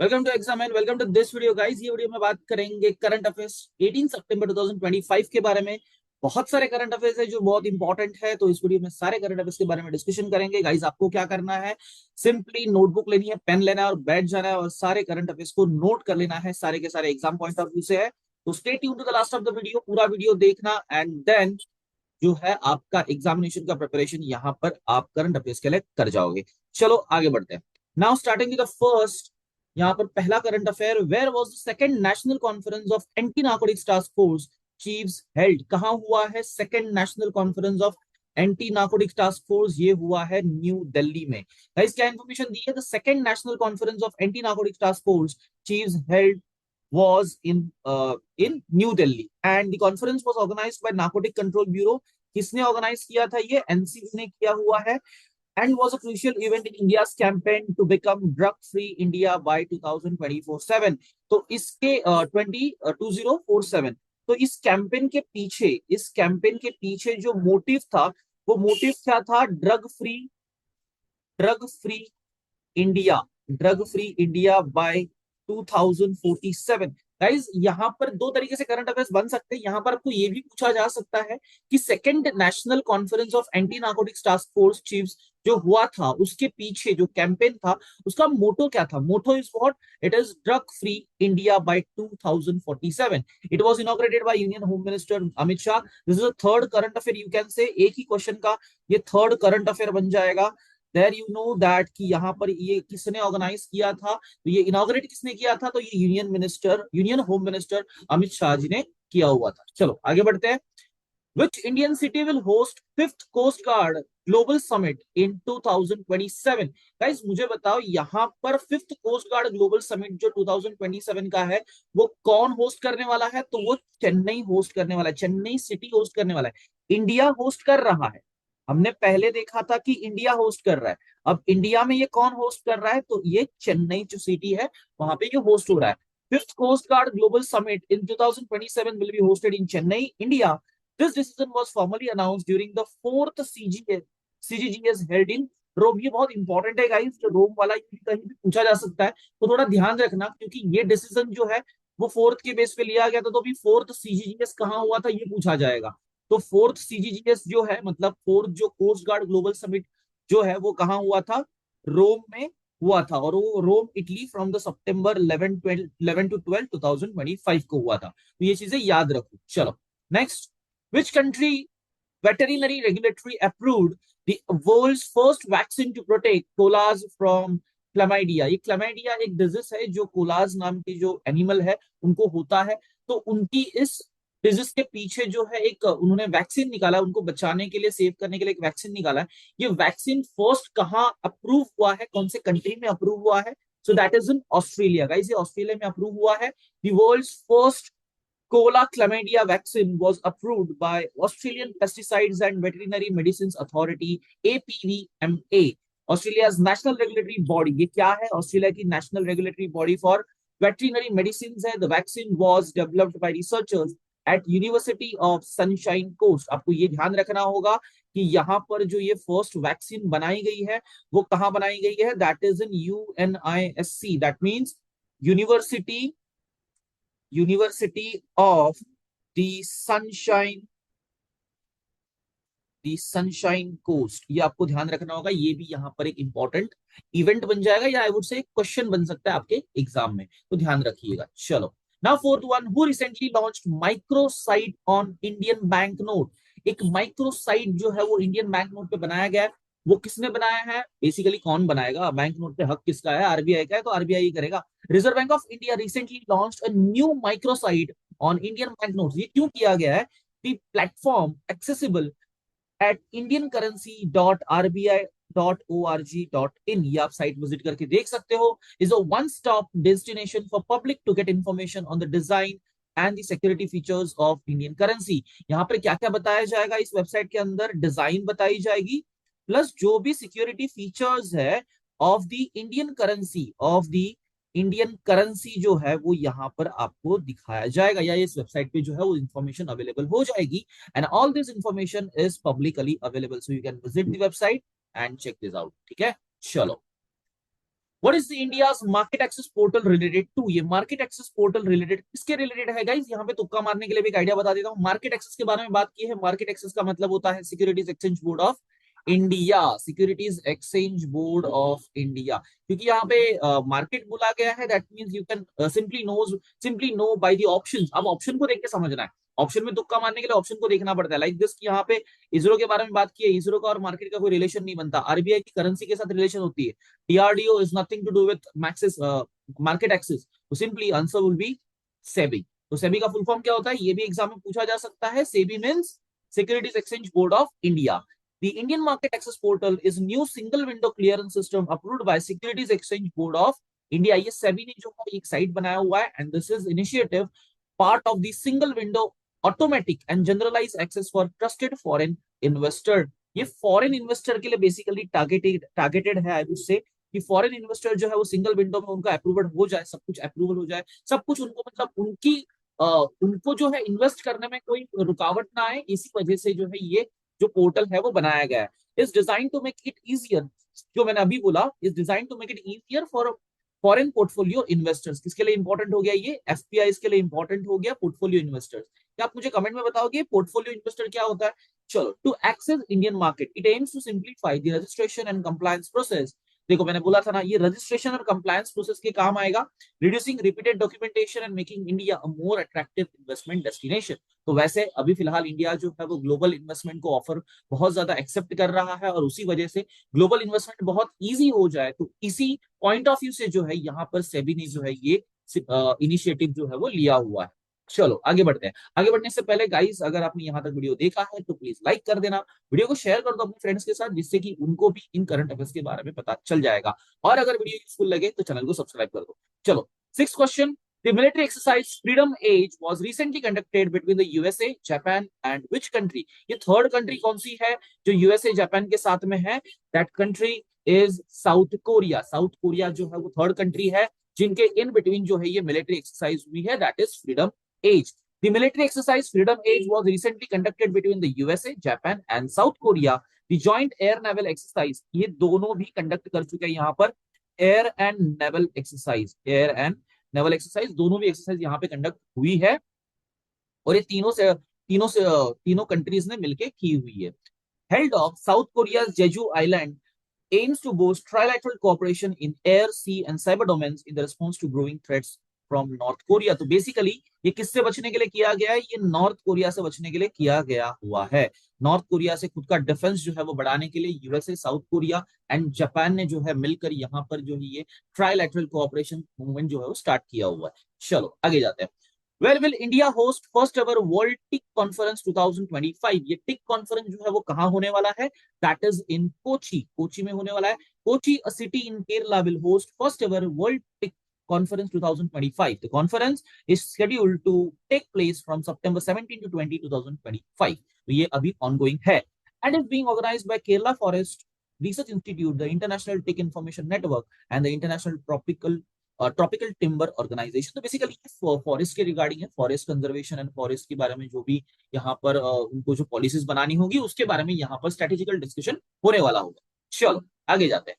Welcome to exam and welcome to this video guys. ये video में बात करेंगे करंट अफेयर्स 18 सितंबर 2025 के बारे में। बहुत सारे करंट अफेयर्स है जो बहुत इंपॉर्टेंट है, तो इस वीडियो में सारे करंट अफेयर्स के बारे में डिस्कशन करेंगे। गाइस आपको क्या करना है, सिंपली नोटबुक लेनी है, पेन लेना है और बैठ जाना है और सारे करंट अफेयर्स को नोट कर लेना है। सारे के सारे एग्जाम पॉइंट ऑफ व्यू से है, तो stay tune to the last of the video. पूरा वीडियो देखना एंड देन जो है आपका एग्जामिनेशन का प्रिपरेशन यहाँ पर आप करंट अफेयर्स के लिए कर जाओगे। चलो आगे बढ़ते हैं। Now starting with the first, यहाँ पर पहला current affair, where was the second national conference of anti narcotics task force chiefs held. कहां हुआ है second national conference of anti narcotics task force? ये हुआ है न्यू दिल्ली में। गाइस क्या इंफॉर्मेशन दी है? The second national conference of anti narcotics task force chiefs held was in New Delhi and the conference was organized by Narcotic Control Bureau. किसने organise किया था? ये एनसीबी ने किया हुआ है and was a crucial event in India's campaign to become drug free India by 2024-7। तो इसके 2047, तो इस कैंपेन के पीछे जो मोटिव था, वो मोटिव क्या था? Drug free India, drug free India by 2047। Guys यहाँ पर दो तरीके से करंट अफेयर्स बन सकते हैं। यहाँ पर आपको ये भी पूछा जा सकता है कि second national conference of anti narcotics task force chiefs जो हुआ था, उसके पीछे जो कैंपेन था, उसका मोटो क्या था? Motto is what? It is drug free India by 2047। It was inaugurated by union home minister Amit Shah. This is a third current affair, you can say एक ही क्वेश्चन का ये थर्ड करंट अफेयर बन जाएगा। There you know that कि यहाँ पर ये किसने ऑर्गेनाइज किया था, तो ये इनॉग्रेट किसने किया था? तो ये union home minister Amit Shah ji ने किया हुआ था। चलो आगे बढ़ते हैं। Which Indian city will host fifth coast guard global summit in 2027? Guys मुझे बताओ, यहाँ पर fifth coast guard global summit जो 2027 का है, वो कौन होस्ट करने वाला है? तो वो चेन्नई होस्ट करने वाला है, चेन्नई सिटी होस्ट करने वाला है। इंडिया होस्ट कर रहा है, हमने पहले देखा था कि इंडिया होस्ट कर रहा है। अब इंडिया में ये कौन होस्ट कर रहा है? तो ये चेन्नई जो सिटी है, वहां पे ये होस्ट हो रहा है। Fifth coast guard global summit in 2027 will be hosted in Chennai, India. This decision was formally announced during the fourth CGGS held in Rome. ये बहुत इंपॉर्टेंट है गाइस, जो रोम वाला ये कहीं भी पूछा जा सकता है, तो थोड़ा ध्यान रखना, क्योंकि ये डिसीजन जो है वो फोर्थ के बेस पे लिया गया था। तो अभी फोर्थ सीजीजीएस कहाँ हुआ था, ये पूछा जाएगा। तो फोर्थ सीजीजीएस जो है, मतलब फोर्थ जो कोस्ट गार्ड ग्लोबल समिट जो है, वो कहाँ हुआ था? रोम में हुआ था, और वो Rome Italy from the September 11 to 12 2025 को हुआ था। तो ये चीजें याद रखो। चलो next, which country veterinary regulatory approved the world's first vaccine to protect koalas from chlamydia? ये क्लैमाइडिया एक डिजीज है जो कोलाज नाम की जो एनिमल है उनको होता है। तो उनकी इस डिजीज के पीछे जो है एक उन्होंने वैक्सीन निकाला, उनको बचाने के लिए, सेव करने के लिए एक वैक्सीन निकाला है। ये वैक्सीन फर्स्ट कहाँ अप्रूव हुआ है, कौन से कंट्री में अप्रूव हुआ है? So that is in Australia. Guys ये ऑस्ट्रेलिया में अप्रूव हुआ है। The world's first Cola chlamydia vaccine was approved by Australian Pesticides and Veterinary Medicines Authority, APVMA, Australia's national regulatory body. ये क्या है? ऑस्ट्रेलिया की national regulatory body for veterinary medicines है। The vaccine was developed by researchers at University of Sunshine Coast। आपको ये ध्यान रखना होगा कि यहाँ पर जो ये फर्स्ट वैक्सीन बनाई गई है, वो कहाँ बनाई गई है? That is in UNISC, that means university university of the sunshine the sunshine coast. ये आपको ध्यान रखना होगा। ये भी यहाँ पर एक इंपॉर्टेंट इवेंट बन जाएगा, या आई वुड से क्वेश्चन बन सकता है आपके एग्जाम में, तो ध्यान रखिएगा। चलो now fourth one, who recently launched microsite on Indian bank note? एक माइक्रोसाइट जो है वो इंडियन बैंक नोट पे बनाया गया है। वो किसने बनाया है? बेसिकली कौन बनाएगा? बैंक नोट पे हक किसका है? आरबीआई का है, तो आरबीआई ही करेगा। Reserve bank of India recently launched a new microsite on Indian bank note. ये क्यों किया गया है? The platform accessible at indiancurrency.rbi.org.in, ये आप साइट विजिट करके देख सकते हो। Is a one stop destination for public to get information on the design and the security features of Indian currency. यहाँ पर क्या क्या बताया जाएगा इस वेबसाइट के अंदर? डिजाइन बताई जाएगी, प्लस जो भी सिक्योरिटी फीचर्स है ऑफ द इंडियन करेंसी जो है वो यहाँ पर आपको दिखाया जाएगा, या इस वेबसाइट पे जो है वो इंफॉर्मेशन अवेलेबल हो जाएगी। And all this information is publicly available, so you can visit the website and check this out. ठीक है, चलो what is the India's market access portal related to? ये मार्केट एक्सेस पोर्टल रिलेटेड किसके related है guys? यहाँ पे तुक्का मारने के लिए भी एक आइडिया बता देता हूँ। मार्केट एक्सेस के बारे में बात की है। मार्केट एक्सेस का मतलब होता है securities exchange board of India, securities exchange board of India. क्योंकि यहाँ पे मार्केट बोला गया है, that means you can simply know by the options. अब ऑप्शन को देख के समझना है। ऑप्शन में तुक्का मारने के लिए ऑप्शन को देखना पड़ता है। लाइक दिस, यहाँ पे इसरो के बारे में बात की है। इसरो का और मार्केट का कोई रिलेशन नहीं बनता। आरबीआई की करेंसी के साथ रिलेशन होती है। DRDO is nothing to do with maxis, market access. तो simply answer will be SEBI. तो सेबी का फुल फॉर्म क्या होता है, ये भी एग्जाम में पूछा जा सकता है। SEBI means securities exchange board of India. The Indian Market Access Portal is new single window clearance system approved by Securities Exchange Board of India. ये सेबी ने जो है एक साइट बनाया हुआ है, and this is initiative part of the single window automatic and generalize access for trusted foreign investor. ये foreign investor के लिए बेसिकली टारगेटेड है। आई वुड से कि फॉरेन इन्वेस्टर जो है वो सिंगल विंडो में उनका अप्रूवल हो जाए, सब कुछ अप्रूवल हो जाए, सब कुछ उनको मतलब उनको जो है इन्वेस्ट करने में कोई रुकावट ना आए। इसी वजह से जो है ये जो पोर्टल है वो बनाया गया है। Is design to make it easier, जो मैंने अभी बोला, is design to make it easier for foreign portfolio investors. किसके लिए इंपॉर्टेंट हो गया ये? एफपीआई के लिए इंपॉर्टेंट हो गया, पोर्टफोलियो इन्वेस्टर्स। क्या आप मुझे कमेंट में बताओगे पोर्टफोलियो इन्वेस्टर क्या होता है? चलो, to access Indian market it aims to simplify the registration and compliance process. देखो मैंने बोला था ना, ये रजिस्ट्रेशन और कंप्लायंस प्रोसेस के काम आएगा। Reducing repeated documentation and making India a more attractive investment destination. तो वैसे अभी फिलहाल इंडिया जो है वो ग्लोबल इन्वेस्टमेंट को ऑफर बहुत ज्यादा एक्सेप्ट कर रहा है, और उसी वजह से ग्लोबल इन्वेस्टमेंट बहुत इजी हो जाए, तो इसी पॉइंट ऑफ व्यू से जो है यहाँ पर सेबी ने जो है ये इनिशिएटिव जो है वो लिया हुआ है। चलो आगे बढ़ते हैं। आगे बढ़ने से पहले गाइस, अगर आपने यहाँ तक वीडियो देखा है तो प्लीज लाइक कर देना, वीडियो को शेयर कर दो अपने फ्रेंड्स के साथ, जिससे कि उनको भी इन करंट अफेयर्स के बारे में पता चल जाएगा। और अगर वीडियो यूजफुल लगे तो चैनल को सब्सक्राइब कर दो। चलो, six question. The military exercise Freedom Age was recently conducted between the USA, Japan and which country? ये थर्ड कंट्री कौन सी है जो यूएसए जापान के साथ में है? That country is south Korea. South Korea जो है वो थर्ड कंट्री है जिनके इन बिटवीन जो है ये मिलिट्री एक्सरसाइज हुई है, that is freedom edge. The military exercise Freedom Age was recently conducted between the USA, Japan and South Korea. The joint air naval exercise, ये दोनों भी कंडक्ट कर चुके हैं यहाँ पर air and naval exercise. Air and naval exercise दोनों भी एक्सरसाइज यहाँ पे कंडक्ट हुई है, और ये तीनों कंट्रीज ने मिलकर की हुई है। Held off South Korea Jeju island aims to boost trilateral cooperation in air, sea and cyber domains in the response to growing threats from North Korea। तो बेसिकली ये किससे बचने के लिए किया गया है? ये नॉर्थ कोरिया से बचने के लिए किया गया हुआ है। नॉर्थ कोरिया से खुद का डिफेंस जो है वो बढ़ाने के लिए USA, south Korea and Japan ने जो है मिलकर यहाँ पर जो है ये ट्राइलैटरल कोऑपरेशन मूवमेंट जो है वो स्टार्ट किया हुआ है। चलो आगे जाते हैं। Where will India host first ever World TIC Conference 2025? ये टिक कॉन्फ्रेंस जो है वो कहाँ होने वाला है? That is in Kochi. Kochi में होने वाला है। Kochi, a city in Kerala, will host first ever World TIC Conference 2025. The conference is scheduled to take place from September 17 to 20, 2025. तो ये अभी ongoing है, and is being organized by Kerala Forest Research Institute, the International TIC Information Network, and the International tropical timber organization. तो basically forest के regarding है, forest conservation and forest के बारे में जो भी यहाँ पर उनको जो पॉलिसीज बनानी होगी उसके बारे में यहाँ पर स्ट्रेटेजिकल डिस्कशन होने वाला होगा। चलो आगे जाते हैं।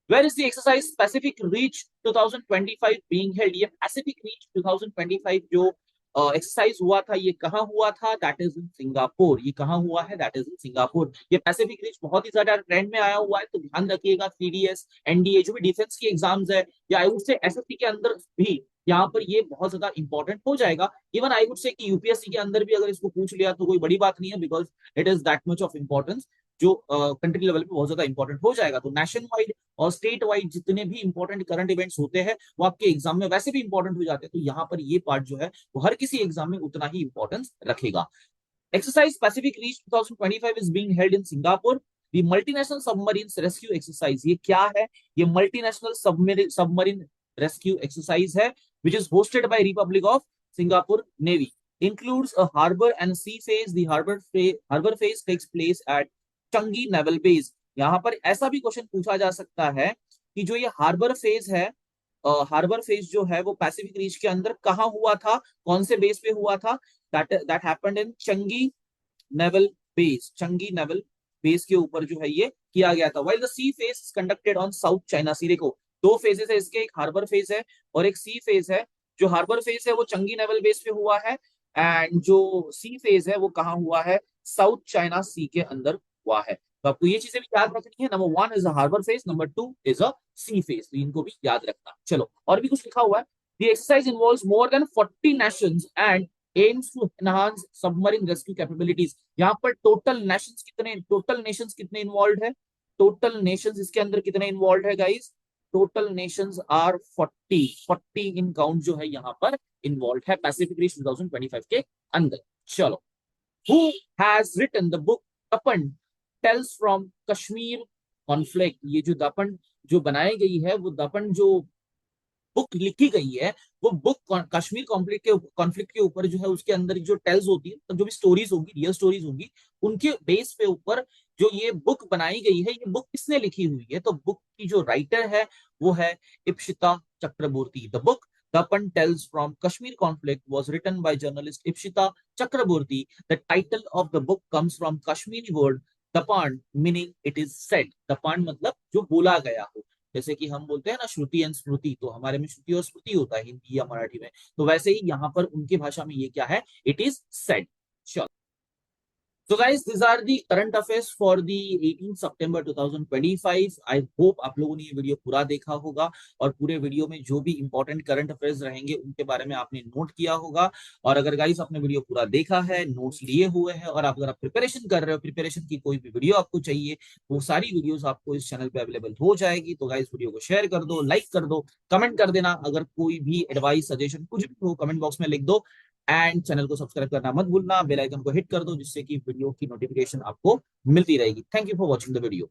Where is the exercise Pacific Reach 2025 being held? ये Pacific Reach 2025 जो एक्सरसाइज हुआ था, ये कहाँ हुआ था? That is in Singapore. ये कहाँ हुआ है? That is in Singapore. ये पैसिफिक रिच बहुत ही ज्यादा ट्रेंड में आया हुआ है, तो ध्यान रखिएगा। सीडीएस, एनडीए जो भी डिफेंस की एग्जाम्स है, या आई वुड से एसएससी के अंदर भी यहाँ पर ये बहुत ज्यादा इंपॉर्टेंट हो जाएगा। इवन आई वुड से कि यूपीएससी के अंदर भी अगर इसको पूछ लिया तो कोई बड़ी बात नहीं है, because it is that much of importance, जो कंट्री लेवल पे बहुत ज्यादा इंपॉर्टेंट हो जाएगा। तो नेशन वाइड और स्टेट वाइड जितने भी इंपॉर्टेंट करंट इवेंट्स होते हैं वो आपके एग्जाम में वैसे भी इंपॉर्टेंट हो जाते हैं, तो यहाँ पर ये पार्ट जो है वो हर किसी एग्जाम में उतना ही इंपॉर्टेंस रखेगा। Exercise Pacific reach 2025 is being held in Singapore. The multinational submarine rescue exercise, ये क्या है? ये मल्टीनेशनल सबमरीन रेस्क्यू एक्सरसाइज है which is hosted by Republic of Singapore navy, includes a harbor and sea phase. The harbor phase takes place at चंगी naval base. यहाँ पर ऐसा भी क्वेश्चन पूछा जा सकता है कि जो ये हार्बर फेज है, हार्बर फेज जो है वो पैसिफिक रीच के अंदर कहाँ हुआ था, कौन से बेस पे हुआ था? That happened in Changi naval base. Changi naval base के ऊपर जो है ये किया गया था। While the sea phase conducted on South China Sea. देखो दो फेजेस है इसके, एक हार्बर फेज है और एक सी फेज है। जो हार्बर फेज है वो चंगी नेवल बेस पे हुआ है, एंड जो सी फेज है वो कहाँ हुआ है, साउथ चाइना सी के अंदर हुआ है। तो आपको ये चीजें भी याद रखनी है, number one is a harbour phase, number two is a sea phase, तो इनको भी याद रखना। चलो और भी कुछ लिखा हुआ है, the exercise involves more than 40 nations and aims to enhance submarine rescue capabilities. यहाँ पर टोटल नेशंस कितने इन्वॉल्व है, टोटल नेशंस इसके अंदर कितने इन्वॉल्व है guys, total nations are 40 in count जो है यहाँ पर इन्वॉल्व है पैसिफिक रिच 2025 के अंदर। चलो, who has written the book दपन टेल्स फ्रॉम कश्मीर कॉन्फ्लिक्ट। ये जो दपन जो बनाई गई है, वो दपन जो बुक लिखी गई है, वो बुक कश्मीर कॉन्फ्लिक्ट के ऊपर जो है, उसके अंदर जो टेल्स होती है, तो जो भी स्टोरीज होगी, रियल स्टोरीज होगी, उनके बेस पे ऊपर जो ये बुक बनाई गई है, ये बुक किसने लिखी हुई है, तो बुक की जो राइटर है वो है इप्सिता चक्रबोर्ती। द बुक दपन tales from Kashmir conflict was written by journalist Ipshita Chakraborty. The title of the book comes from Kashmiri word dapan, meaning it is said. dapan मतलब जो बोला गया हो, जैसे कि हम बोलते हैं ना श्रुति एंड स्मृति, तो हमारे में श्रुति और स्मृति होता है हिंदी या मराठी में, तो वैसे ही यहाँ पर उनकी भाषा में ये क्या है, it is said. So guys, these are the current affairs for the 18 September 2025. I hope आप लोगों ने ये वीडियो पूरा देखा होगा और पूरे वीडियो में जो भी इंपॉर्टेंट करंट अफेयर्स रहेंगे उनके बारे में आपने नोट किया होगा। और अगर गाइस आपने वीडियो पूरा देखा है, नोट्स लिए हुए हैं और अगर आप प्रिपरेशन कर रहे हो, प्रिपरेशन की कोई भी वीडियो आपको चाहिए, वो सारी वीडियोस आपको इस चैनल पे अवेलेबल हो जाएगी। तो गाइस वीडियो को शेयर कर दो, लाइक कर दो, कमेंट कर देना। अगर कोई भी एडवाइस सजेशन कुछ भी हो कमेंट बॉक्स में लिख दो। एंड चैनल को सब्सक्राइब करना मत भूलना, बेल आइकन को हिट कर दो जिससे कि वीडियो की नोटिफिकेशन आपको मिलती रहेगी। Thank you for watching the video.